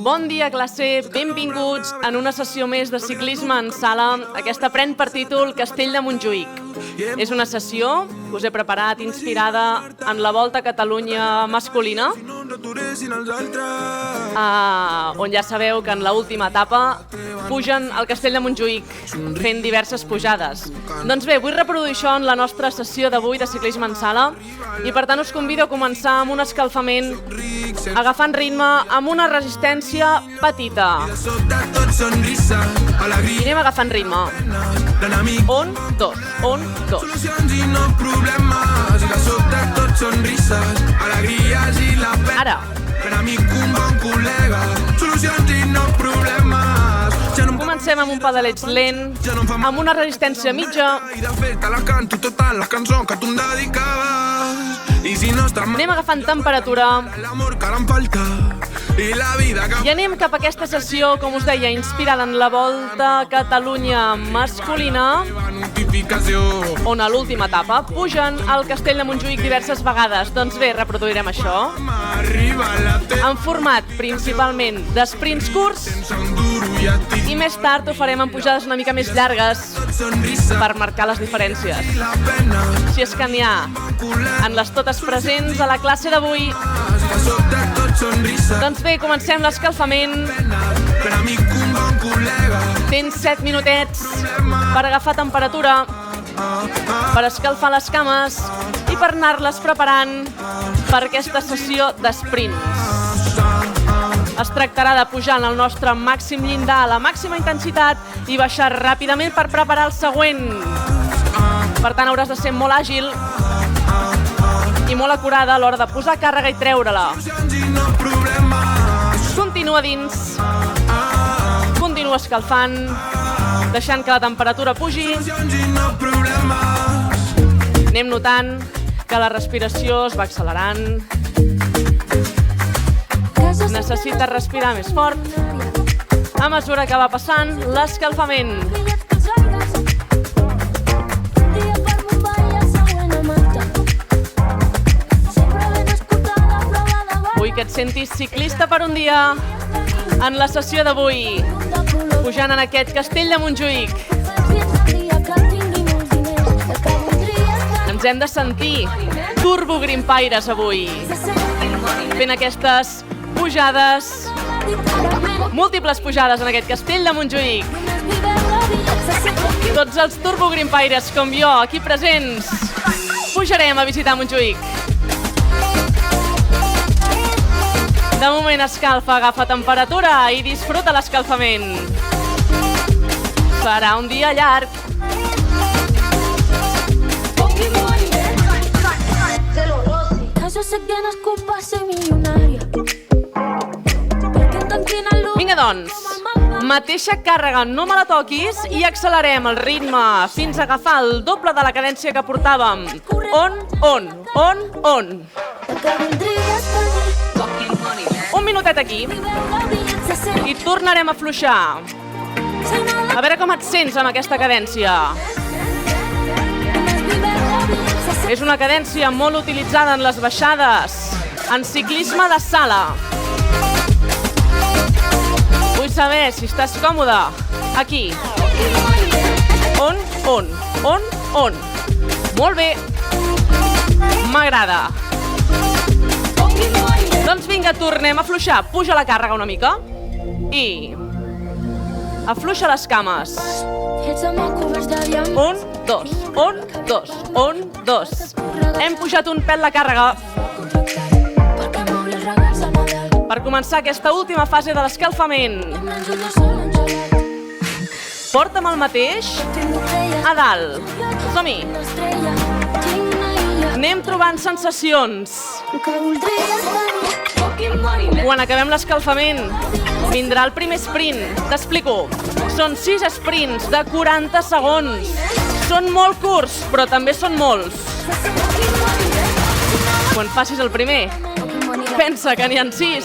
Bon dia, classe. Benvinguts en una sessió més de ciclisme en sala. Aquesta pren per títol Castell de Montjuïc. És una sessió que us he preparat inspirada en la Volta a Catalunya masculina, on ja sabeu que en l'última etapa pugen al Castell de Montjuïc fent diverses pujades. Doncs bé, vull reproduir això en la nostra sessió d'avui de ciclisme en sala i per tant us convido a començar amb un escalfament agafant ritme amb una resistència petita. I anem agafant ritme. 1, 2, 1, 2. Ara. Comencem amb un pedalet lent, amb una resistència mitja. Anem agafant temperatura i anem cap a aquesta sessió, com us deia, inspirada en la Volta a Catalunya masculina, on a l'última etapa pugen al Castell de Montjuïc diverses vegades. Doncs bé, reproduirem això en format principalment d'esprints curts i més tard ho farem en pujades una mica més llargues per marcar les diferències. Si és que n'hi ha en les totes presents a la classe d'avui. Doncs bé, comencem l'escalfament. Tens 7 minutets per agafar temperatura, per escalfar les cames i per anar-les preparant per aquesta sessió d'esprints. Es tractarà de pujar en el nostre màxim llindar a la màxima intensitat i baixar ràpidament per preparar el següent. Per tant, hauràs de ser molt àgil i molt acurada a l'hora de posar càrrega i treure-la. Continua dins, continua escalfant, deixant que la temperatura pugi. Anem notant que la respiració es va accelerant. Necessites respirar més fort a mesura que va passant l'escalfament. Vull que et sentis ciclista per un dia en la sessió d'avui, pujant en aquest Castell de Montjuïc. Ens hem de sentir turbogrimpaires avui, fent aquestes pujades, múltiples pujades en aquest Castell de Montjuïc. Tots els turbogrimpaires com jo, aquí presents, pujarem a visitar Montjuïc. De moment escalfa, agafa temperatura i disfruta l'escalfament. Serà un dia llarg. Vinga, doncs. Mateixa càrrega, no me la toquis i accelerem el ritme fins a agafar el doble de la cadència que portàvem. On. Un minutet aquí i tornarem a afluixar. A veure com et sents amb aquesta cadència. És una cadència molt utilitzada en les baixades, en ciclisme de sala. Vull saber si estàs còmode. Aquí. On. Molt bé. M'agrada. Doncs vinga, tornem a afluixar. Puja la càrrega una mica i afluixa les cames. 1, 2. Hem pujat un pèl la càrrega per començar aquesta última fase de l'escalfament. Porta'm el mateix a dalt. Som-hi. Anem trobant sensacions. Quan acabem l'escalfament, vindrà el primer sprint. T'explico. Són 6 sprints de 40 segons. Són molt curts, però també són molts. Quan facis el primer, pensa que n'hi ha 6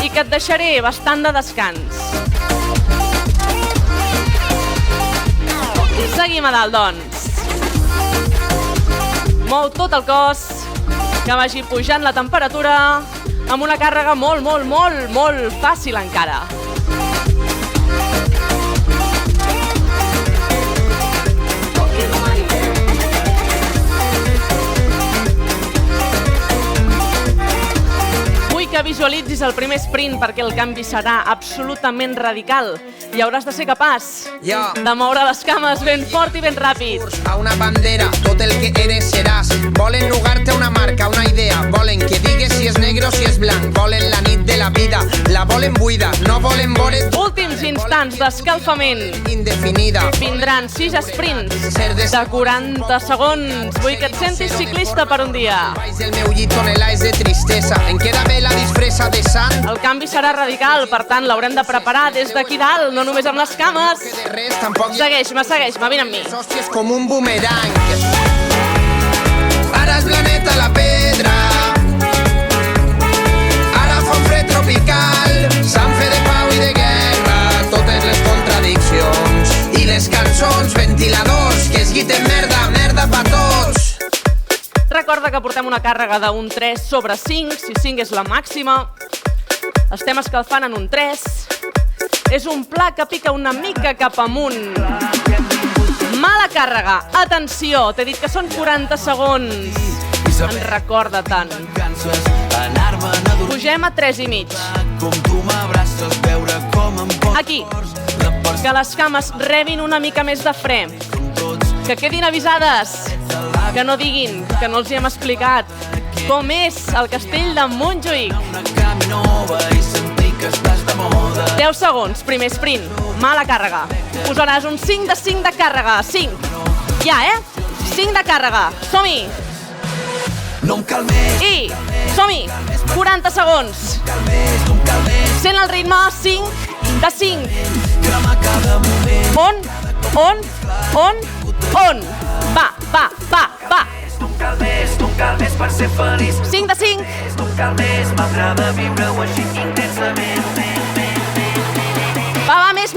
i que et deixaré bastant de descans. Seguim a dalt, doncs. Mou tot el cos, que vagi pujant la temperatura amb una càrrega molt fàcil encara. Que visualitzis el primer sprint perquè el canvi serà absolutament radical i hauràs de ser capaç de moure les cames ben fort i ben ràpid. A una bandera, tot el que eres seràs. Volen lugarte una marca, una idea. Volen que digues si és negre o si és blanc. Volen la nit de la vida, la volen buida. No volen veure... Últims instants d'escalfament. Indefinida. Vindran 6 sprints de 40 segons. Vull que et sentis ciclista per un dia. El meu llit tonelades de tristesa. En queda bé la disfressa de sant. El canvi serà radical, per tant l'haurem de preparar des d'aquí dalt, no només amb les cames. Segueix-me, vine amb mi. Hòstia, és com un boomerang. Ara és planeta la pedra. Ara fa un fred tropical. Sant fe de pau i de guerra. Totes les contradiccions. I les cançons, ventiladors, que es guiten merda pa tots. Recorda que portem una càrrega d'un 3/5, si 5 és la màxima. Estem escalfant en un 3. És un pla que pica una mica cap amunt. Mala càrrega. Atenció, t'he dit que són 40 segons. En recorda tant. Pugem a 3,5. Aquí. Que les cames rebin una mica més de fre. Que quedin avisades. Que no diguin que no els hi hem explicat com és el castell de Montjuïc. 10 segons, primer sprint, mala càrrega. Posaràs un 5 de 5 de càrrega, 5. Ja, 5 de càrrega, som-hi. I, som-hi, 40 segons. Sent el ritme, 5 de 5. On? Va. 5 de 5. Va, més.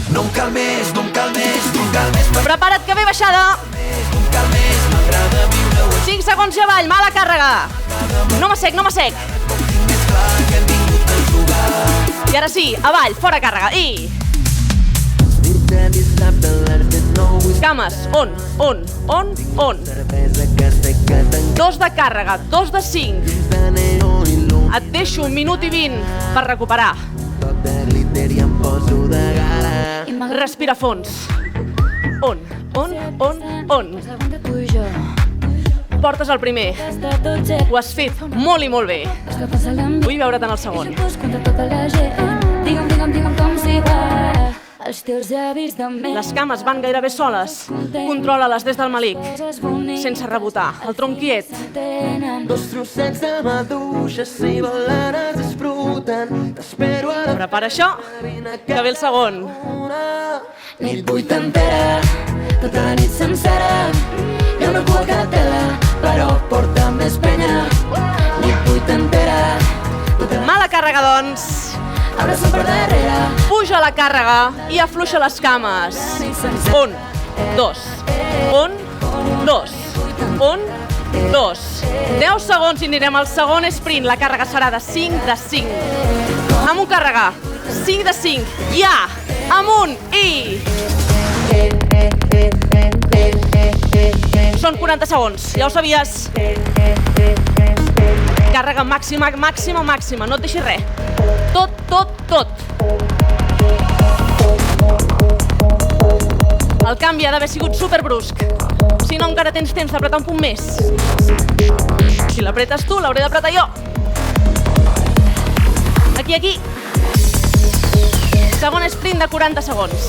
No em calmes. Prepara't que ve baixada. 5 segons i avall, mala càrrega. No m'assec. I ara sí, avall, fora càrrega. I... Cames, on? 2 de càrrega, 2 de 5. Et deixo 1 minut i 20 per recuperar. Respira fons. On? Portes el primer. Ho has fet molt i molt bé. Vull veure't en el segon. Digue'm com s'hi va. Les cames van gairebé soles. Controla-les des del malic, sense rebotar. El tronc quiet. Dos trossets de maduixa si balanes disfruten. T'espero a la Prepara això, que ve el segon. Nit vuitantera, tota la nit sencera. Hi ha una cua que tela, però porta més penya. Nit vuitantera. Mala càrrega, doncs. Abraça'm per darrere. Puja la càrrega i afluixa les cames. 1, 2, 2. 10 segons i anirem al segon sprint. La càrrega serà de 5 de 5. Amunt càrrega. 5 de 5. Ja! Amunt i... Són 40 segons, ja ho sabies. Càrrega màxima. No et deixis res. Tot. El canvi ha d'haver sigut superbrusc. Si no, encara tens temps d'apretar un punt més. Si l'apretes tu, l'hauré d'apretar jo. Aquí. Segon sprint de 40 segons.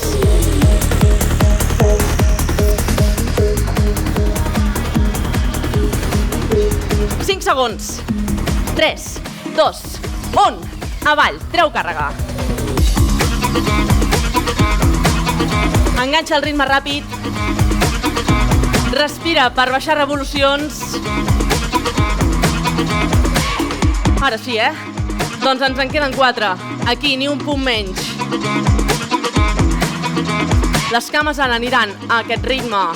Cinc segons. 3, 2, 1. Avall, treu càrrega. Enganxa el ritme ràpid. Respira per baixar revolucions. Ara sí, Doncs ens en queden 4. Aquí, ni un punt menys. Les cames aniran a aquest ritme.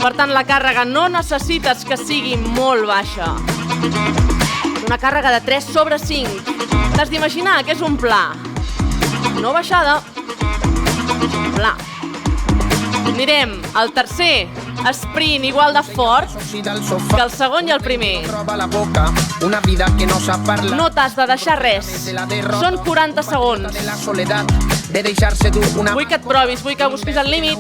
Per tant, la càrrega no necessites que sigui molt baixa. Una càrrega de 3 sobre 5. T'has d'imaginar que és un pla. No baixada. Pla. Anirem al tercer sprint igual de fort que el segon i el primer. No t'has de deixar res. Són 40 segons. Vull que et provis, vull que busquis el límit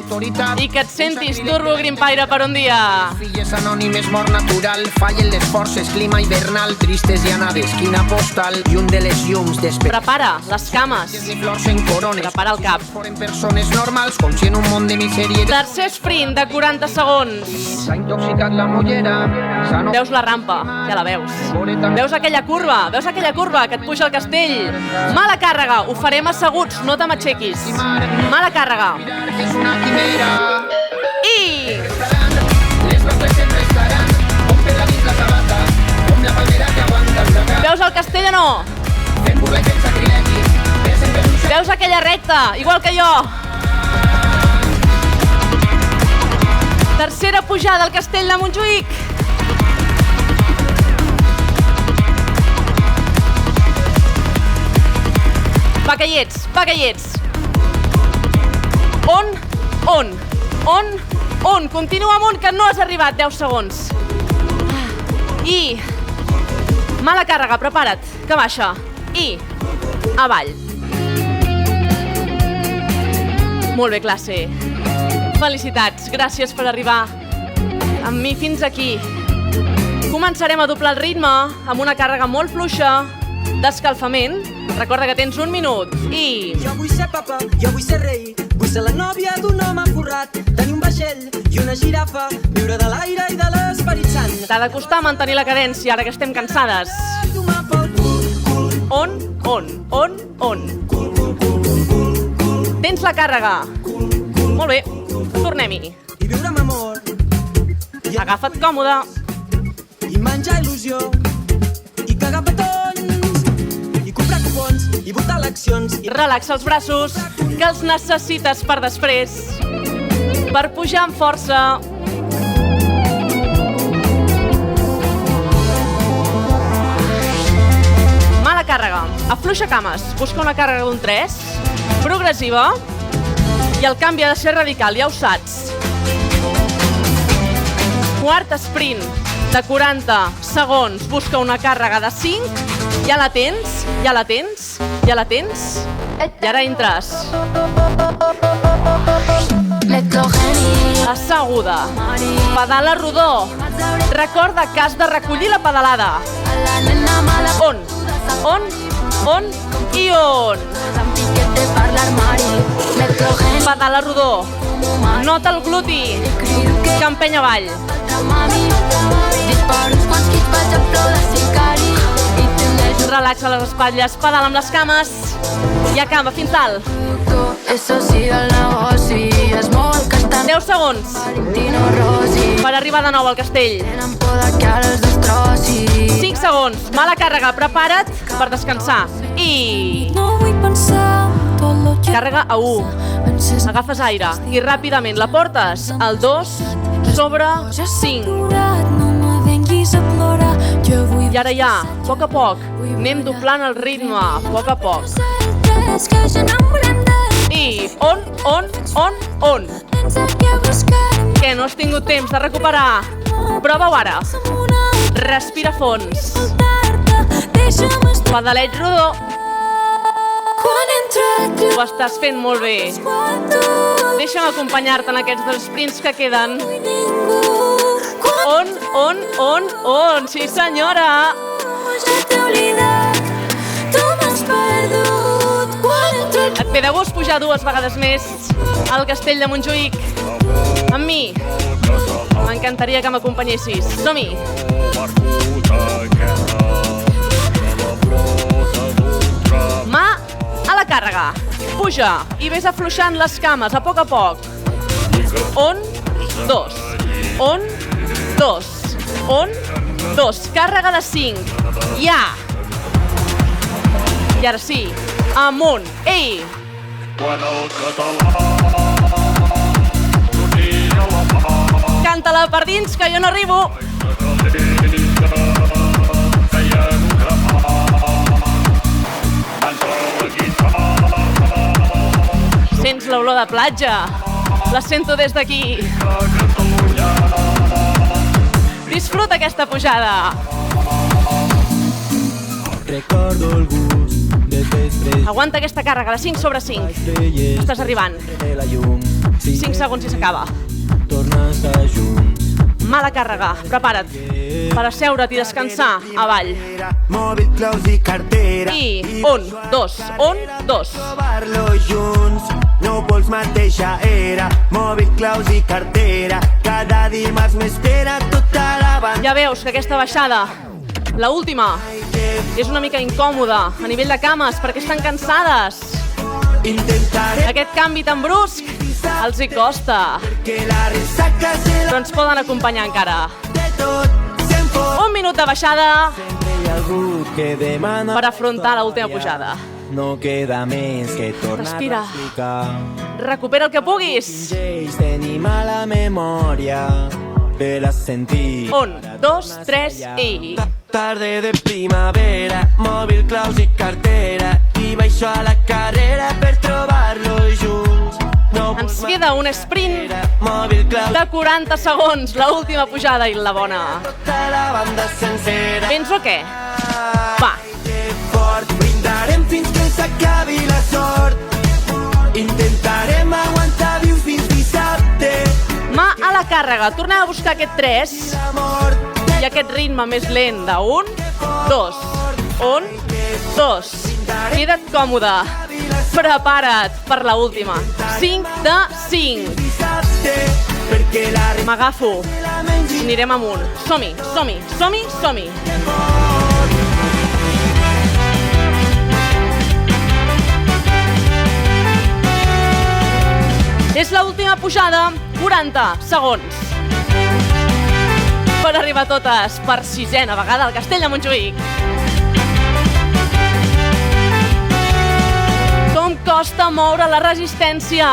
i que et sentis Turbo Grimpaire per un dia. Filles anònimes, mort natural, fallen les forces, clima hivernal, tristes i anades, quina postal, i un de les llums despertar. Prepara les cames. Prepara el cap. Foren persones normals, conscient un món de misèria. Tercer sprint de 40 segons. S'ha intoxicat la mollera. Veus la rampa, ja la veus. Veus aquella curva que et puja al castell. Mala càrrega, ho farem asseguts, no te m'aixequis. Mala càrrega. És una quimera. I... Les nostres sempre estaran, com per la dins la sabata, com la palmera que aguanta el dragar. Veus el castell o no? Fent burla i fent sacrilegi, per sempre un Veus aquella recta, igual que jo. Tercera pujada al castell de Montjuïc. Va que hi ets. On? Continua amunt, que no has arribat. 10 segons. I... Mala càrrega, prepara't, que baixa. I... Avall. Molt bé, classe. Felicitats, gràcies per arribar amb mi fins aquí. Començarem a doblar el ritme amb una càrrega molt fluixa d'escalfament. Recorda que tens 1 minut i... Jo vull ser papa, jo vull ser rei, vull ser la nòvia d'un home forrat, tenir un vaixell i una girafa, viure de l'aire i de l'Esperit Sant. T'ha de costar mantenir la cadència ara que estem cansades. On? Tens la càrrega. Molt bé, tornem-hi. I viure amb amor. Agafa't còmode. I menjar il·lusió. I cagar petons. I comprar cupons. I votar eleccions. Relaxa els braços, que els necessites per després. Per pujar amb força. Mala càrrega. Afluixa cames. Busca una càrrega d'un 3. Progressiva. I el canvi ha de ser radical, ja ho saps. Quart sprint de 40 segons. Busca una càrrega de 5. Ja la tens? I ara entres. Asseguda. Pedala rodó. Recorda que has de recollir la pedalada. On? Pedala rodó. Nota el gluti. Que empeny avall. Relaxa les espatlles, pedala amb les cames i acaba fins dalt. 10 segons per arribar de nou al castell. 5 segons, mala càrrega, prepara't per descansar. I... Càrrega a 1. Agafes aire i ràpidament la portes al 2 sobre 5. I ara ja, a poc, anem doblant el ritme, a poc. I on? Que no has tingut temps de recuperar. Prova-ho ara. Respira fons. Pedalet rodó. Ho estàs fent molt bé. Deixa'm acompanyar-te en aquests 2 sprints que queden. On? Sí, senyora! Et ve de gust pujar 2 vegades més al castell de Montjuïc? Amb mi? M'encantaria que m'acompanyessis. Som-hi! Mà a la càrrega. Puja i vés afluixant les cames a poc. On? 2. On? 2. Càrrega de 5. Ja! I ara sí, amunt. Ei! Canta-la per dins, que jo no arribo. Sents l'olor de platja? La sento des d'aquí. Disfruta aquesta pujada. Recordo el gust de t'estrellar. Aguanta aquesta càrrega de 5 sobre 5. Estàs arribant. 5 segons i s'acaba. Tornes a junts. Mala càrrega. Prepara't per asseure't i descansar avall. Mòbil, claus i cartera. I 1, 2, 1, 2. Trobar-lo junts. No vols mateixa era. Mòbil, claus i cartera. Cada dimarts m'espera tota la banda. Ja veus que aquesta baixada, la última, és una mica incòmoda a nivell de cames perquè estan cansades. Intentaré Aquest canvi tan brusc els hi costa, que la ressaca se però ens poden acompanyar encara. de tot. Se'n fot. 1 minut de baixada Sempre hi ha algú que demana per afrontar l'última pujada. No queda més que tornar Respira. a explicar. Recupera el que puguis. Ells tenim a la memòria de la sentir. 1, 2, 3 i... Tarde de primavera, mòbil, claus i cartera. I baixo a la carrera per trobar-lo junts. No Ens queda un sprint mòbil, claus, de 40 segons, la última pujada i la bona. tota la banda sencera. Vens o què? Va, Que fort, brindarem fins que s'acabi la sort. Intentarem aguantar vius fins dissabte. mà a la càrrega. Tornem a buscar aquest 3 Amor, i aquest ritme més lent de 1, 2, 1, 2. Queda't còmode. Prepara't per la última. 5 de 5. dissabte, perquè la M'agafo. la menys Anirem amunt. Som-hi, som-hi, som-hi, som-hi. És l'última pujada, 40 segons. Per arribar a totes per 6ena vegada al Castell de Montjuïc. Com costa moure la resistència.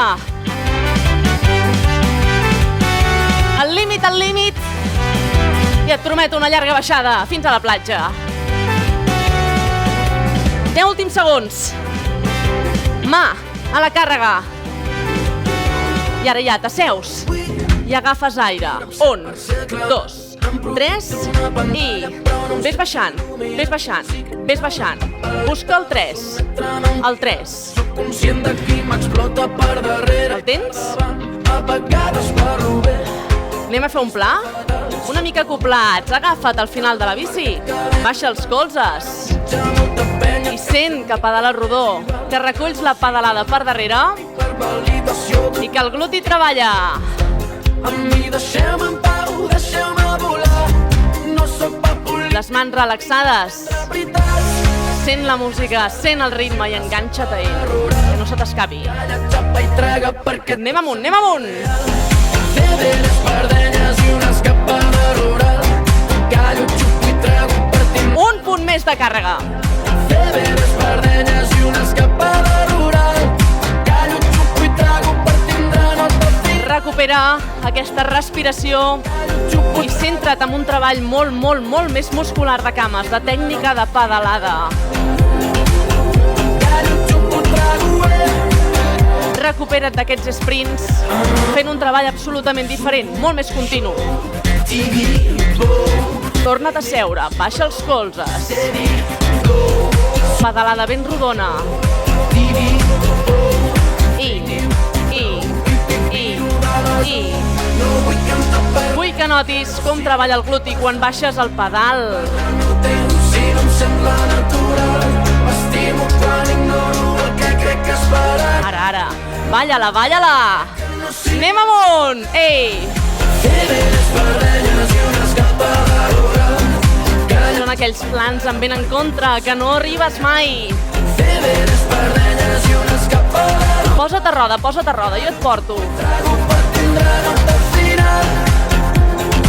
Al límit, al límit. I et prometo una llarga baixada fins a la platja. 10 últims segons. Mà a la càrrega. I ara ja t'asseus i agafes aire. 1, 2, 3 i ves baixant, ves baixant, ves baixant. Busca el 3. El 3. El tens? Anem a fer un pla? Una mica acoplats. Agafa't al final de la bici. Baixa els colzes. I sent que pedala rodó, que reculls la pedalada per darrere i que el gluti treballa. Les mans relaxades. Sent la música, sent el ritme i enganxa't a ell, que no se t'escapi. Anem amunt, anem amunt! Un punt més de càrrega. Recupera aquesta respiració i centra't en un treball molt més muscular de cames, de tècnica de pedalada. Recupera't d'aquests sprints fent un treball absolutament diferent, molt més continu. Torna't a seure, baixa els colzes. Pedalada ben rodona. I vull que notis com treballa el gluti quan baixes el pedal. Ara, balla-la, balla-la. Anem amunt, ei! Són aquells plans amb vent en contra que no arribes mai. Posa't a roda, jo et porto.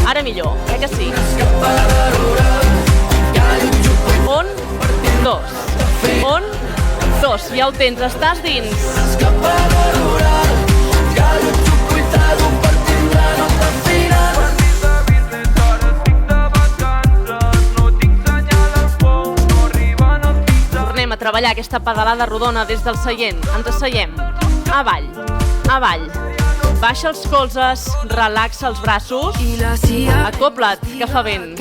Ara millor, que sí? 1, 2, 1, 2, ja ho tens, estàs dins. Tornem a treballar aquesta pedalada rodona des del seient. Ens asseiem. Avall. avall. Baixa els colzes, relaxa els braços, acopla't, que fa vent.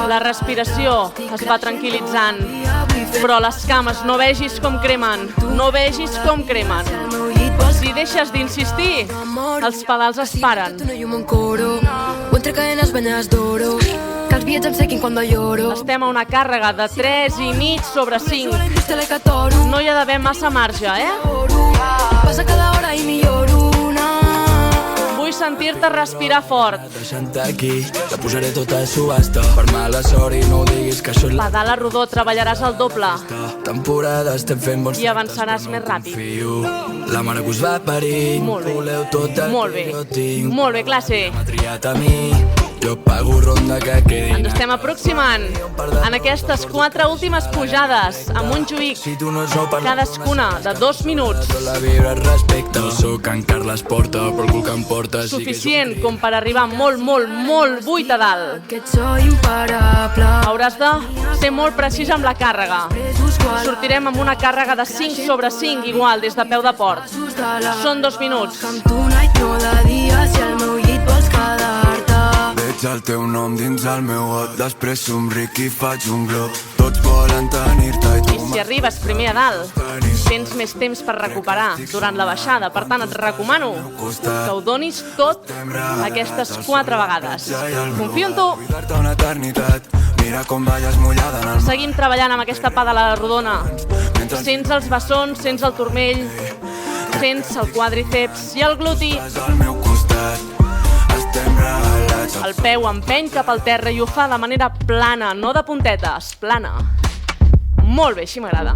La respiració es va tranquil·litzant, però les cames no vegis com cremen, no vegis com cremen. Si deixes d'insistir, els pedals es paren. Entre cadenas bañadas de oro, que els viets em sequin quan lloro. Estem a una càrrega de 3,5 sobre 5. No hi ha d'haver massa marge, Passa cada hora i milloro una. Vull sentir-te respirar fort. Deixant-te aquí, la posaré tota a subhasta. Per mala sort i no ho diguis que això és la Pedala rodó, treballaràs el doble temporada, estem fent bons i avançaràs més ràpid. confio. La mare que us va parir, Molt bé. voleu tot el Molt que bé, jo tinc. molt bé, classe. M'ha triat a mi, jo pago ronda que quedi. Ens estem aproximant en aquestes 4 últimes pujades a Montjuïc, Si tu no sou per cadascuna de 2 minuts. la vibra es respecta. No sóc en Carles Porta, però el cul que em porta sí que és Suficient com per arribar molt buit a dalt. Que soy imparable. Hauràs de ser molt precís amb la càrrega. Sortirem amb una càrrega de 5 sobre 5 igual des de peu de port. Són 2 minuts. Amb tu night no de dia, si al meu llit vols quedar-te. Veig el teu nom dins el meu got, després somric i faig un glob. Tots volen tenir-te i tu Si arribes primer a dalt, tens més temps per recuperar durant la baixada. Per tant, et recomano que ho donis tot aquestes 4 vegades. Confio en tu. cuidar-te una eternitat. Mira com balles mullada en el mar. Seguim treballant amb aquesta pedala rodona. Sents els bessons, sents el turmell, sents el quàdriceps i el gluti. Al meu costat, estem regalats. El peu empeny cap al terra i ho fa de manera plana, no de puntetes, plana. Molt bé, així m'agrada.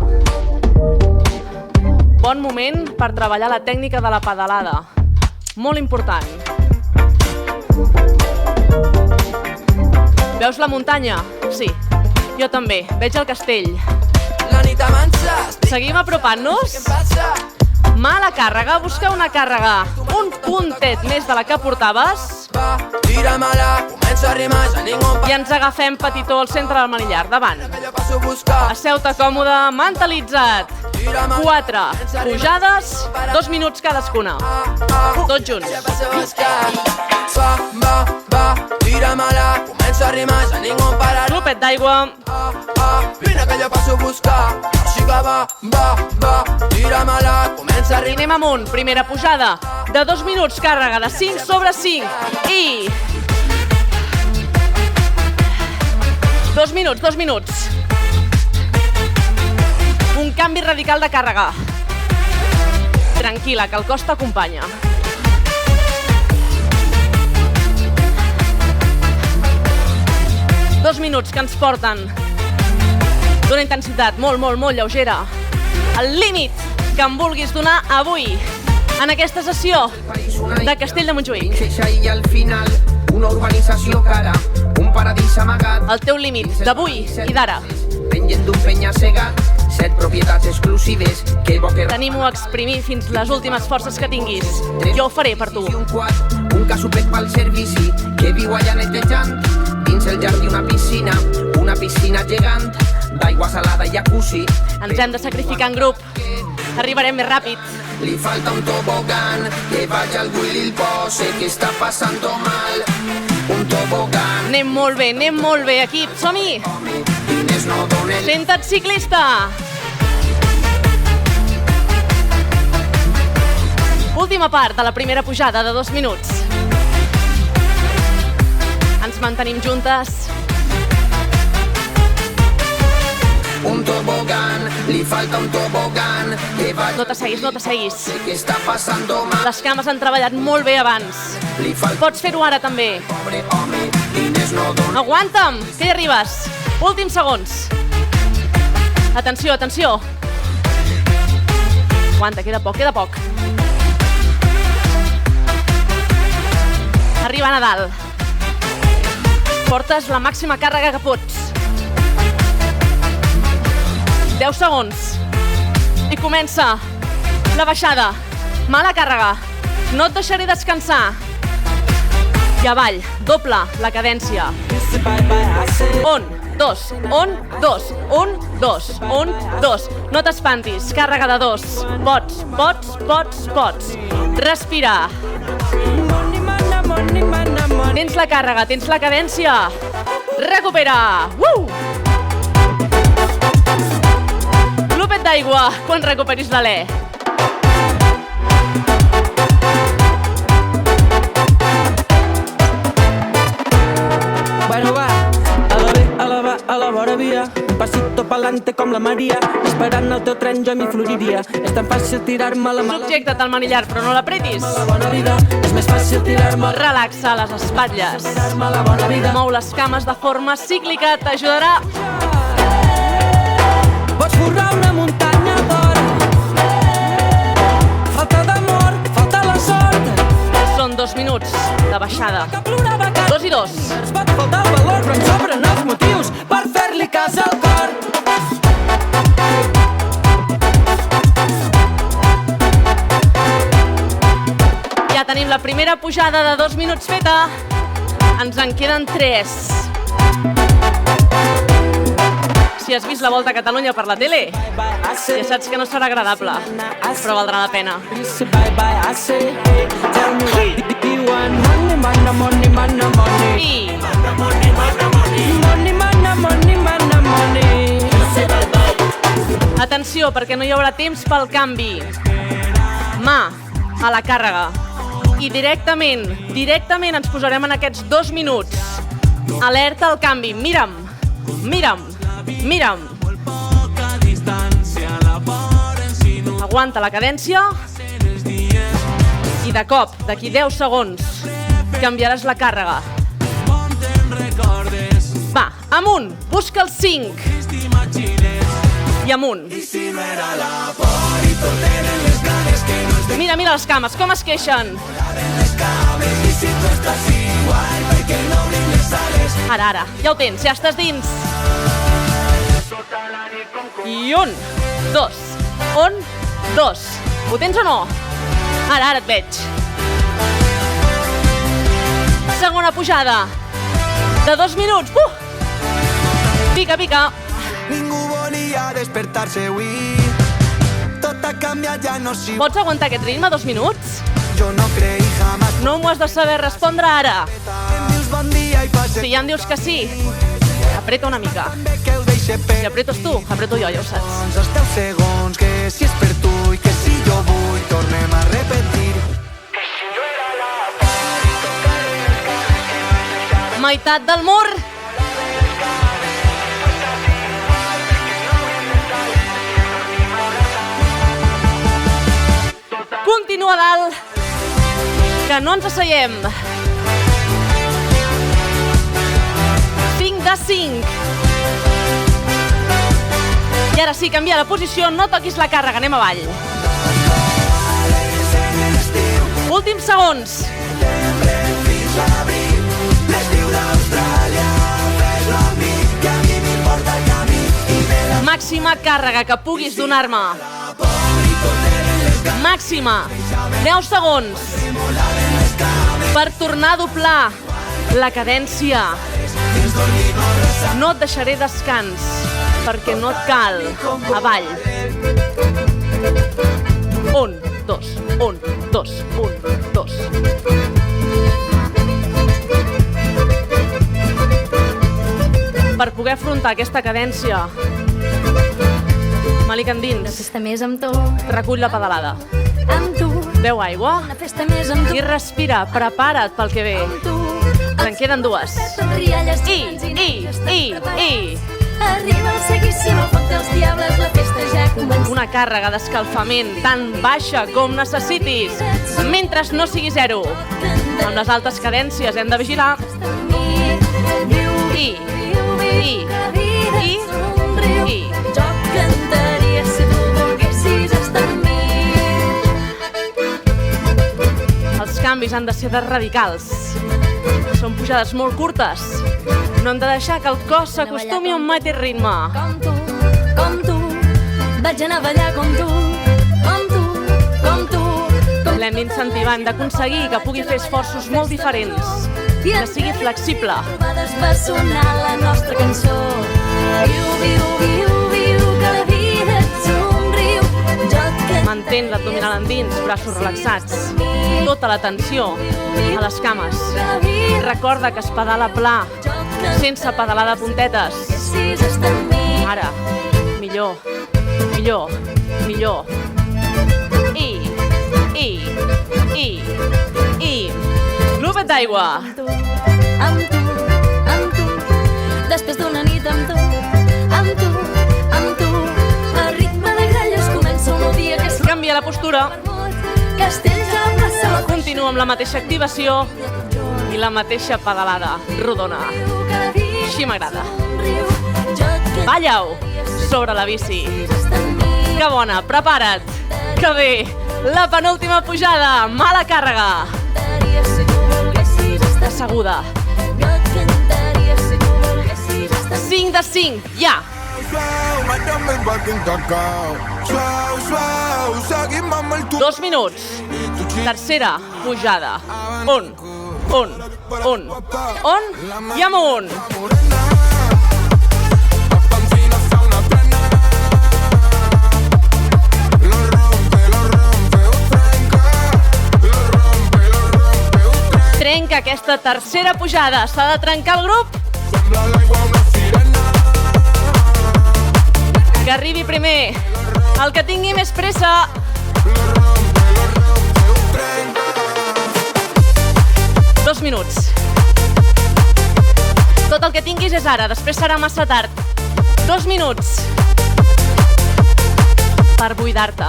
Bon moment per treballar la tècnica de la pedalada. Molt important. Veus la muntanya? Sí, jo també. Veig el castell. La nit avança, Seguim apropant-nos? passa? Mala càrrega, busca una càrrega un puntet més de la que portaves Va, tira-me-la, comença a rimar, ja ningú em i ens agafem petitó al centre del manillar. Davant. jo passo a buscar. Asseu-te còmode, mentalitza't. 4 pujades, 2 minuts cadascuna. Tots junts. Passo a buscar. Va, tira-me-la, comença a rimar, ja ningú em pararà. Glopet d'aigua. Vine que jo passo a buscar. Així que va, tira-me-la, comença a I rimar. anem amunt. Primera pujada de 2 minuts, càrrega de 5 sobre 5. I... 2 minuts. Un canvi radical de càrrega. Tranquil·la, que el cos t'acompanya. Dos minuts que ens porten d'una intensitat molt lleugera. El límit que em vulguis donar avui en aquesta sessió de Castell de Montjuïc. Deixa i al final una urbanització cara, un paradís amagat. El teu límit d'avui i d'ara. Penjant d'un penya-segat, 7 propietats exclusives que evoquen... Tenim-ho a exprimir fins les últimes forces que tinguis. Jo ho faré per tu. I un quad, un casupet pel servici que viu allà netejant. Dins el jardí una piscina gegant, d'aigua salada i jacuzzi. Ens hem de sacrificar en grup. Arribarem més ràpid. Li falta un tobogán, que vagi al bull i el pose, que està passant mal. Un tobogán, Anem molt bé, equip. Som-hi! diners no donen. Senta't ciclista! Última part de la primera pujada de 2 minuts. Ens mantenim juntes. Un tobogán, li falta un tobogán, que vagi No t'asseguis. que està passant mal. Les cames han treballat molt bé abans. Li falta Pots fer-ho ara també. pobre home, diners no donen. Aguanta'm, que hi arribes. Últims segons. Atenció. Aguanta, queda poc. Arribant a dalt. Portes la màxima càrrega que pots. 10 segons. I comença la baixada. Mala càrrega. No et deixaré descansar. I avall, doble la cadència. On? 2, 1, 2, 1, 2, 1, 2. No t'espantis, càrrega de 2. Pots. Respira. Tens la càrrega, tens la cadència. Recupera. Glopet d'aigua quan recuperis l'alè. Bueno, va, a la vora via, un pasito pa'lante com la Maria, esperant el teu tren jo m'hi floriria. És tan fàcil tirar-me la mala Subjecta't al manillar, però no l'apretis. bona vida. És més fàcil tirar-me Relaxa les espatlles. la bona vida. Mou les cames de forma cíclica, t'ajudarà. Pots forrar una muntanya d'or. Falta d'amor, falta la sort. Són 2 minuts de baixada. Que plorava que 2 i 2. ens pot faltar el valor, però ens sobren els motius per fer-li cas al cor. Ja tenim la primera pujada de 2 minuts feta. Ens en queden 3. Si has vist la Volta a Catalunya per la tele, ja saps que no serà agradable, però valdrà la pena. I atenció, perquè no hi haurà temps pel canvi. Mà a la càrrega. I directament ens posarem en aquests 2 minuts. Alerta al canvi. Mira'm. Aguanta la cadència. I de cop, d'aquí 10 segons, canviaràs la càrrega. Va, amunt. Busca el 5. I amunt. Mira les cames, com es queixen. Ara, ja ho tens, ja estàs dins. I 1, 2, 1, 2. Ho tens o no? Ara et veig. Segona pujada de 2 minuts. Pica. Ningú volia despertar-se avui. Tot ha canviat, ja no s'hi... Pots aguantar aquest ritme 2 minuts? Jo no creí jamás. No m'ho has de saber respondre ara. Em dius bon dia i passe... Si ja em dius que sí, apreta una mica. També que ho deixe Si per... apretes tu, apreto jo, ja ho saps. Doncs els 10 segons que si és per tu i que si jo vull tornem a repetir. Meitat del mur. Continua dalt. Que no ens asseiem. 5 de 5. I ara sí, canvia de posició, no toquis la càrrega, anem avall. Últims segons. Màxima càrrega que puguis donar-me. Màxima. 10 segons. Per tornar a doblar la cadència. No et deixaré descans, perquè no et cal. Avall. 1, 2, 1, 2, 1, 2. Per poder afrontar aquesta cadència, malic endins, Una festa més amb tu, recull la pedalada. amb tu. Beu aigua Una festa més amb tu, i respira, prepara't pel que ve. amb tu. Te'n queden 2. Rialles, I. Arriba el seguíssim, el foc dels diables, la festa ja comença. Una càrrega d'escalfament tan baixa com necessitis, mentre no sigui 0. Amb les altes cadències hem de vigilar. I. Jo cantaria si tu volguessis estar amb mi. Els canvis han de ser de radicals. Són pujades molt curtes. No hem de deixar que el cos s'acostumi a un mateix ritme. Com tu, vaig anar a ballar com tu. L'hem d'incentivar, hem d'aconseguir que pugui fer esforços molt diferents. que sigui flexible. Trobades va sonar la nostra cançó. Viu, viu, viu, viu, que la vida et somriu. Jo et cantaré. Mantén l'abdominal endins, braços relaxats. Tota la tensió a les cames. Recorda que es pedala pla, sense pedalar de puntetes. Siguis estar amb mi. Ara, millor, millor, millor. I. Globet d'aigua. Amb tu, amb tu. Després d'una nit amb tu, amb tu, amb tu. A ritme de gralles comença un nou dia que és Canvia la postura. Castells a la plaça. Continua amb la mateixa activació i la mateixa pedalada rodona. Així m'agrada. Balla-ho sobre la bici. Que bona, prepara't. Que bé, la penúltima pujada, mala càrrega. Asseguda. 5 de 5, ja. Dos minuts. Tercera pujada. On i amunt. Trenca aquesta tercera pujada. S'ha de trencar el grup. Que arribi primer. El que tingui més pressa. Dos minuts. Tot el que tinguis és ara, després serà massa tard. 2 minuts. Per buidar-te.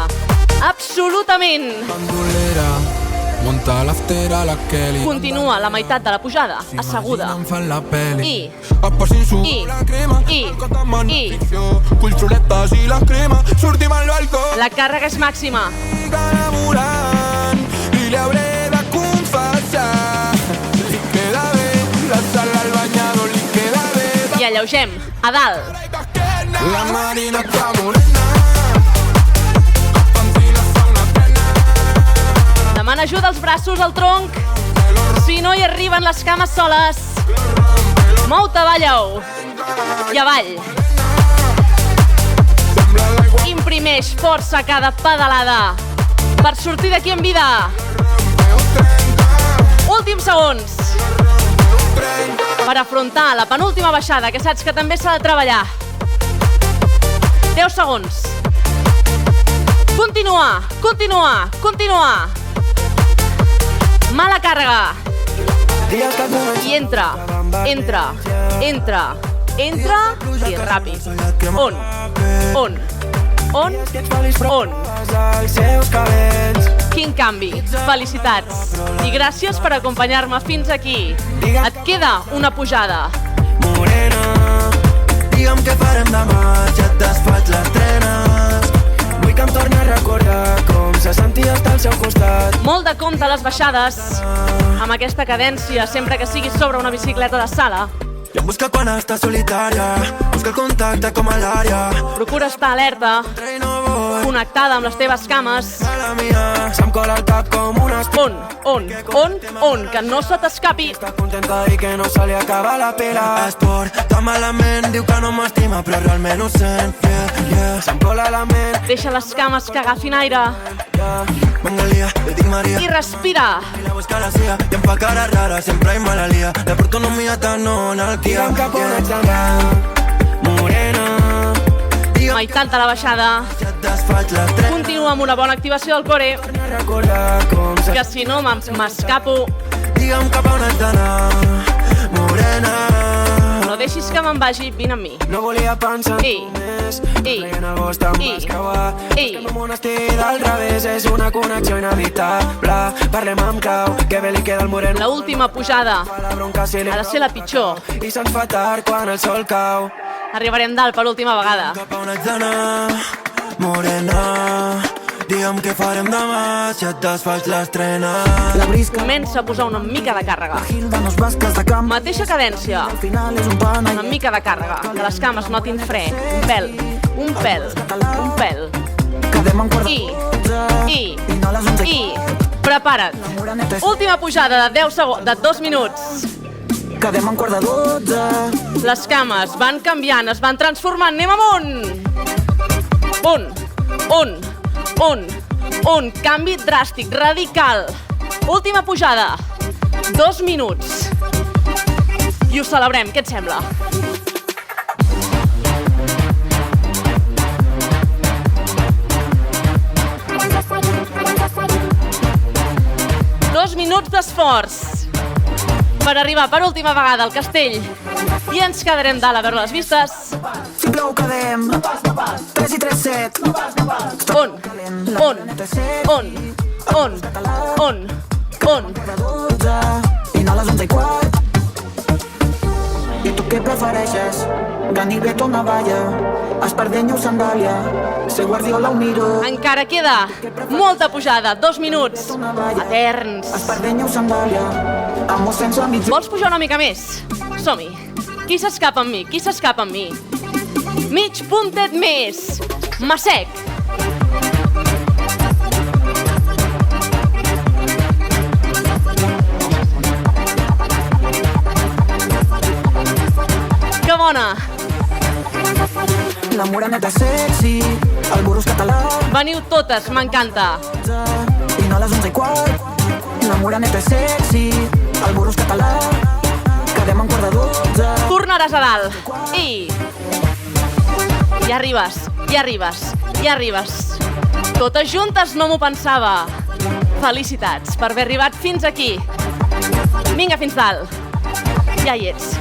Absolutament. Continua la meitat de la pujada, asseguda. I. La càrrega és màxima. I alleugem, a dalt. Demana ajuda als braços, al tronc. Si no hi arriben les cames soles, mou-te, balla-ho. I avall. Imprimeix força a cada pedalada per sortir d'aquí en vida. Últims segons per afrontar la penúltima baixada, que saps que també s'ha de treballar. 10 segons. Continua. Mala càrrega. I entra. I ràpid. On. Quin canvi. Felicitats. I gràcies per acompanyar-me fins aquí. Et queda una pujada. Morena, digue'm què farem demà, ja et desfaig les trenes. Vull que em torni a recordar com se sentia estar al seu costat. Molt de compte a les baixades, amb aquesta cadència, sempre que siguis sobre una bicicleta de sala. I em busca quan està solitària, busca el contacte com a l'àrea. Procura estar alerta, connectada amb les teves cames. La mia, se'm cola al cap com una On, que no se t'escapi. Està contenta i que no se li acaba la pila. Es porta malament, diu que no m'estima, però realment ho sent, yeah. Se'm cola la ment, Deixa les cames que agafin aire Mangalia, le dic Maria. i respira. I la busca la cia, i em fa cara rara, sempre hay mala lia. La porto no mia tan no en el kia. Digue'm cap on ets d'anar, morena. Meitat de la baixada. Ja et desfaig les trenes. Continua amb una bona activació del core, Recordar com se... que si no m'escapo. Digue'm cap on ets d'anar, morena. No deixis que me'n vagi, vine amb mi. No volia pensar en tu més, traient el gos te'n vas creuar. Estem en un estil del revés, és una connexió inevitable. Parlem amb clau, que bé li queda el moreno. La última pujada La bronca si li ha de ser la pitjor. I se'ns fa tard quan el sol cau. Arribarem dalt per l'última vegada. Cap on ets d'anar, morena. Digue'm què farem demà, si et desfaig les trenes. La brisca Comença a posar una mica de càrrega. Gilda nos basques de camp. Mateixa cadència, Al final és un pan una mica de càrrega, que les cames notin fre. Un pèl. Quedem en quart de I no a les 11. prepara't. Última pujada de 2 minuts. quedem en 11:45. Les cames van canviant, es van transformant. Anem amunt! Un. Canvi dràstic, radical. Última pujada. 2 minuts. I ho celebrem, què et sembla? Dos minuts d'esforç per arribar per última vegada al castell i ens quedarem dalt a veure les vistes. Si plou quedem 3 i 3, 7. On. I no a les 11:15. I tu què prefereixes? Ganivet o navalla? Espardenya o sandàlia? Ser guardiola o miro? Encara queda molta pujada, 2 minuts. Eterns. Espardenya o sandàlia? Amo sense mig. Vols pujar una mica més? Som-hi. Qui s'escapa amb mi? Mig puntet més. Masec. Que bona. La moreneta sexy, el burros català. Veniu totes, m'encanta. I no a les 11:15. La moreneta sexy, el burros català. Quedem en 11:45. Tornaràs a dalt. I arribes. Totes juntes no m'ho pensava. Felicitats per haver arribat fins aquí. Vinga, fins dalt. Ja hi ets.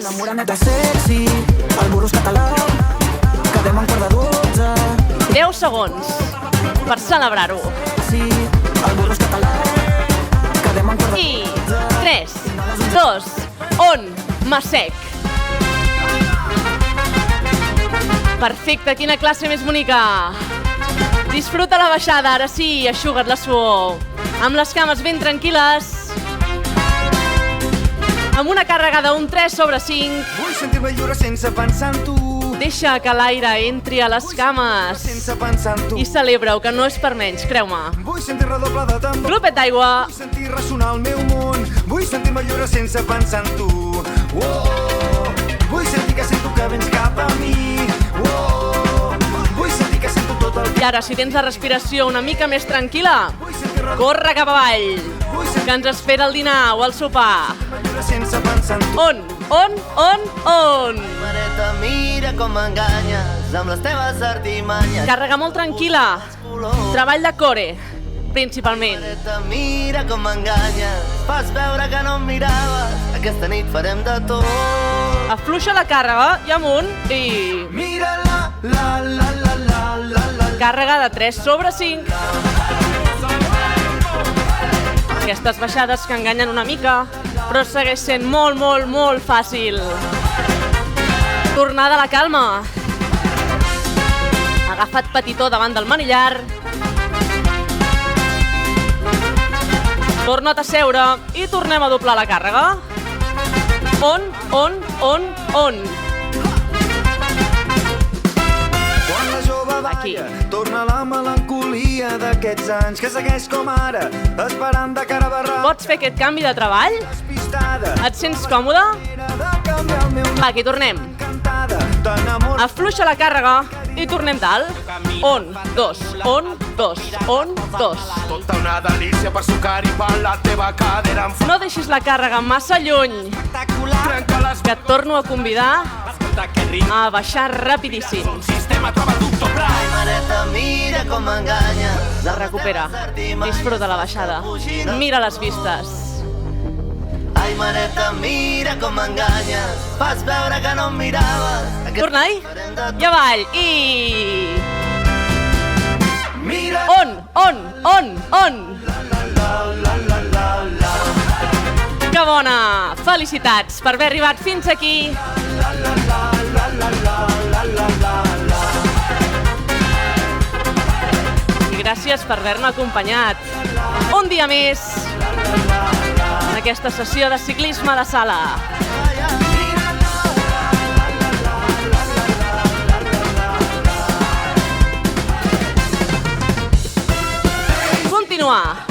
La moreneta sexy, el burros català. Quedem en 11:45. 10 segons per celebrar-ho. Sí, el burros català. Quedem en 11:45. I 3, 2, 1, Masec. Perfecte, quina classe més bonica. Disfruta la baixada, ara sí, eixuga't la suor. Amb les cames ben tranquil·les. Amb una càrrega d'un 3/5. Vull sentir-me lliure sense pensar en tu. Deixa que l'aire entri a les cames. Sense pensar en tu. I celebra-ho, que no és per menys, creu-me. Vull sentir redoble de tambor. Glopet d'aigua. Vull sentir ressonar el meu món. Vull sentir-me lliure sense pensar en tu. Vull sentir que sento que vens cap a mi. Vull sentir que sento tot el I ara, si tens la respiració una mica més tranquil·la, corre cap avall, que ens espera el dinar o el sopar. sense pensar en tu. On? Mareta, mira com m'enganyes amb les teves artimanyes. Càrrega molt tranquil·la. Treball de core, principalment. Mareta, mira com m'enganyes. Fas veure que no em miraves. Aquesta nit farem de tot. Afluixa la càrrega i amunt i... Mira la. Càrrega de 3/5. Aquestes baixades que enganyen una mica, però segueix sent molt fàcil. Tornada a la calma. Agafa't petitó davant del manillar. Torna't a seure i tornem a doblar la càrrega. On. Quan la jove Aquí. balla, torna la melancolia d'aquests anys que segueix com ara, esperant de cara a barrar. Pots fer aquest canvi de treball? Despistada, Et sents còmode? de canviar el meu nom. Va, aquí tornem. Encantada, t'enamores. Afluixa la càrrega i tornem dalt. On, dos. Tota una delícia per sucar i per la teva cadera em fa No deixis la càrrega massa lluny, trencar les que et torno a convidar escolta que ritme a baixar rapidíssim. un sistema troba tutto prai. Mareta, mira com m'enganyes. Recupera, disfruta la baixada, mira les vistes. Ai, Mareta, mira com m'enganyes. Fas veure que no em miraves. Torna-hi i avall i... Mira On! Que bona! Felicitats per haver arribat fins aquí. I gràcies per haver-me acompanyat un dia més en aquesta sessió de ciclisme de sala. Continuar.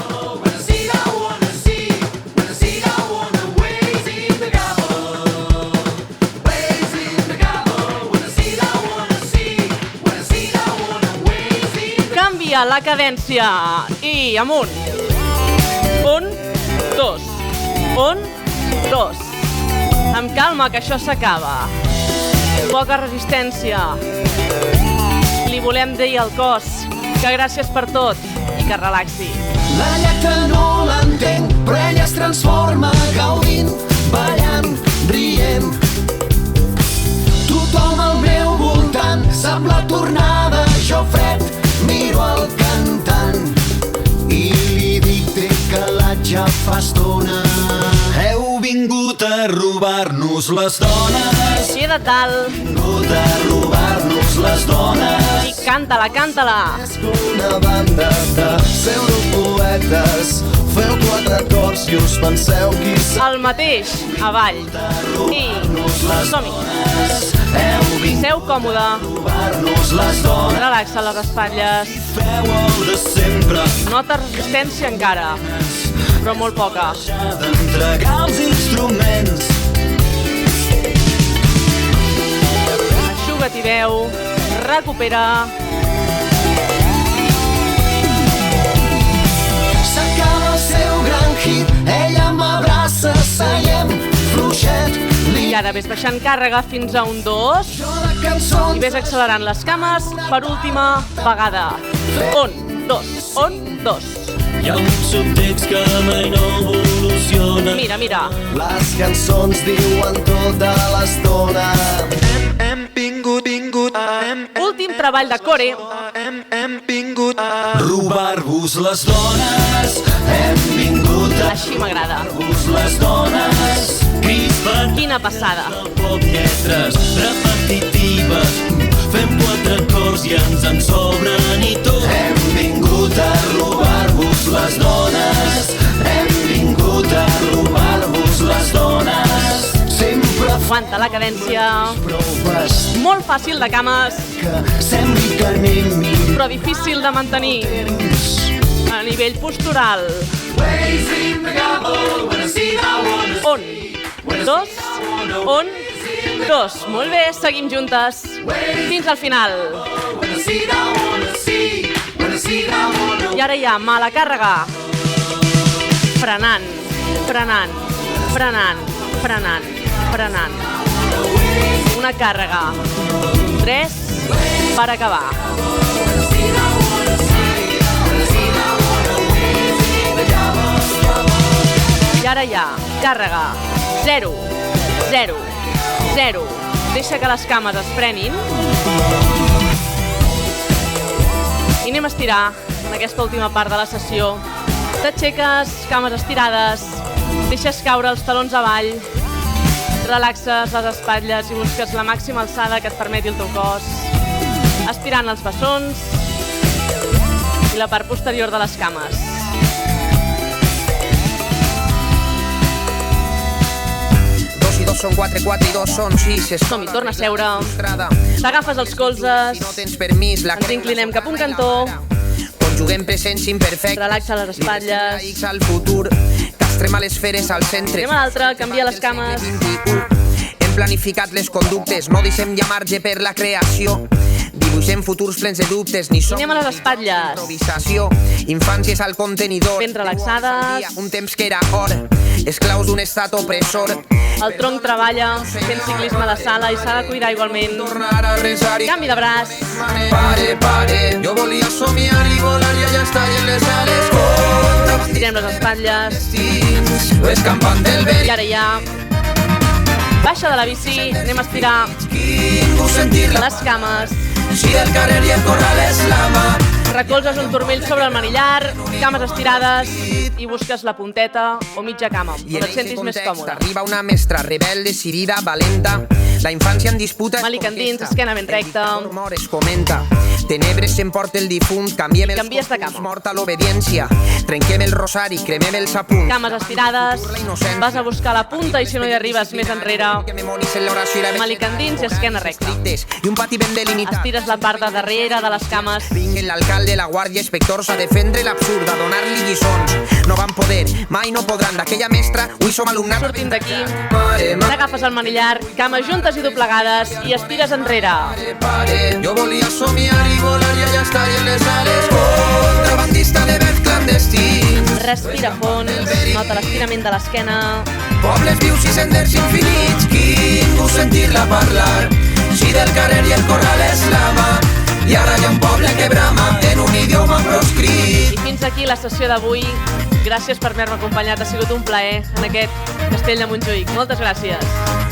Canvia la cadència. I amunt. 1, 2. 1, 2. Amb calma, que això s'acaba. Poca resistència. Li volem dir al cos que gràcies per tot i que relaxi. La lletra no l'entenc, però ella es transforma gaudint, ballant, rient. Tothom al meu voltant sap la tornada, jo fred miro el cantant i li dic té calat ja fa estona. Heu vingut a robar-nos les dones. Queda dalt. Vingut a robar-nos les dones. I canta-la, canta-la. Una banda de pseudopoetes, feu 4 acords i us penseu qui sap. El mateix, avall. I som-hi. Seu còmode. Relaxa les espatlles. Nota resistència encara, però molt poca. D'entregar els instruments. Aixuga't i veu. Recupera. S'acaba el seu gran hit, ella m'abraça, seiem fluixet. I ara ves baixant càrrega fins a un 2 i ves accelerant les cames per última vegada. 1, 2, 1, 2. Hi ha un subtext que mai no evoluciona. Mira, mira. Les cançons diuen tota l'estona. Hem vingut. Últim treball de core. Hem vingut a robar-vos les dones. Hem vingut a Així m'agrada. robar-vos les dones. Crispen. Quina passada. Poc lletres repetitives. Fem 4 acords i ens en sobren i tot. Hem vingut a robar-vos les dones. Hem vingut a robar-vos les dones. Sempre Aguanta la cadència. Molt fàcil de cames, que sembli que anem però difícil de mantenir a nivell postural. 1, 2, 1, 2. Molt bé, seguim juntes fins al final. I ara ja, mala càrrega. Frenant, frenant, frenant, frenant, frenant. Una càrrega. 3 per acabar. I ara ja, càrrega. 0, 0, 0. Deixa que les cames es frenin. I anem a estirar en aquesta última part de la sessió. T'aixeques, cames estirades, deixes caure els talons avall, relaxes les espatlles i busques la màxima alçada que et permeti el teu cos, estirant els bessons i la part posterior de les cames. Són 4, 4 i 2 són 6. Som-hi, torna a seure. T'agafes els colzes. Ens inclinem cap a un cantó. Conjuguem presents imperfectes. Relaxa les espatlles. X al futur. Castrem a les feres al centre. Anem a l'altre, canvia les cames. Hem planificat les conductes. No deixem ja marge per la creació. Dibuixem futurs plens de dubtes. Ni som anem a les espatlles. Improvisació. Infàncies al contenidor. Ben relaxades. Un temps que era or. Esclaus d'un estat opressor. El tronc treballa, fent ciclisme de sala i s'ha de cuidar igualment. Canvi de braç. Pare, jo volia somiar i volar i allà estar en les ales. Estirem les espatlles. Escampant del vent. I ara ja. Baixa de la bici, anem a estirar les cames. Si el carrer i el corral és la mà. Recolzes un turmell sobre el manillar, cames estirades i busques la punteta o mitja cama, on et sentis més còmode. Arriba una mestra rebel, decidida, valenta. La infància en disputa. Malic endins, esquena ben recta. Es comenta. Tenebres s'emporta el difunt. Canviem els canvies de cama. Morta l'obediència. Trenquem el rosari, cremem els apunts. Cames estirades. Vas a buscar la punta i si no hi arribes més enrere. Malic endins i esquena recta. I un pati ben delimitat. Estires la part de darrere de les cames. L'alcalde, la guàrdia, inspectors a defendre l'absurd, a donar-li lliçons. No van poder, mai no podran. D'aquella mestra, avui som alumnat. Sortim d'aquí, t'agafes el manillar, cames juntes i doblegades i estires enrere. Jo volia somiar i volar i allà estar en les ales. respira fons, nota l'estirament de l'esquena. Pobles vius i senders infinits, qui ningú sentir-la parlar. Si del carrer i el corral és la mà, i ara hi ha un poble que brama en un idioma proscrit. I fins aquí la sessió d'avui. Gràcies per haver-me acompanyat, ha sigut un plaer en aquest Castell de Montjuïc. Moltes gràcies.